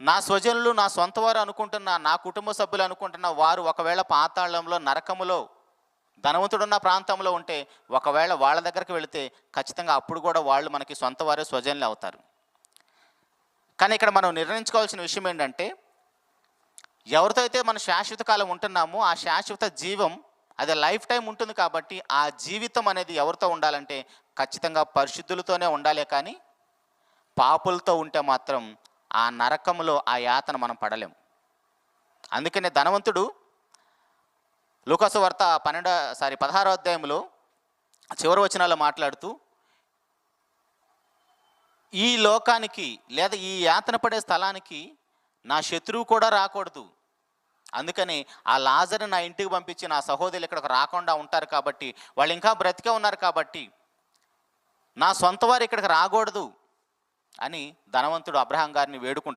నా స్వజనులు, నా సొంత వారు అనుకుంటున్న, నా కుటుంబ సభ్యులు అనుకుంటున్న వారు ఒకవేళ పాతాళంలో, నరకములో, ధనవంతుడున్న ప్రాంతంలో ఉంటే, ఒకవేళ వాళ్ళ దగ్గరికి వెళితే ఖచ్చితంగా అప్పుడు కూడా వాళ్ళు మనకి సొంత వారే, స్వజనులే అవుతారు. కానీ ఇక్కడ మనం నిర్ణయించుకోవాల్సిన విషయం ఏంటంటే, ఎవరితో అయితే మనం శాశ్వత కాలం ఉంటున్నామో ఆ శాశ్వత జీవం అది లైఫ్ టైం ఉంటుంది కాబట్టి ఆ జీవితం అనేది ఎవరితో ఉండాలంటే ఖచ్చితంగా పరిశుద్ధులతోనే ఉండాలే కానీ పాపులతో ఉంటే మాత్రం ఆ నరకంలో ఆ యాతన మనం పడలేం. అందుకనే ధనవంతుడు లూకాసు వార్త 16వ అధ్యాయంలో చివరి వచనాల్లో మాట్లాడుతూ, ఈ లోకానికి లేదా ఈ యాతన పడే స్థలానికి నా శత్రువు కూడా రాకూడదు, అందుకని ఆ లాజరుని నా ఇంటికి పంపించి నా సహోదరులు ఇక్కడికి రాకుండా ఉంటారు కాబట్టి, వాళ్ళు ఇంకా బ్రతికే ఉన్నారు కాబట్టి నా సొంత వారు ఇక్కడికి రాకూడదు అని ధనవంతుడు అబ్రహాం గారిని వేడుకుంటాడు.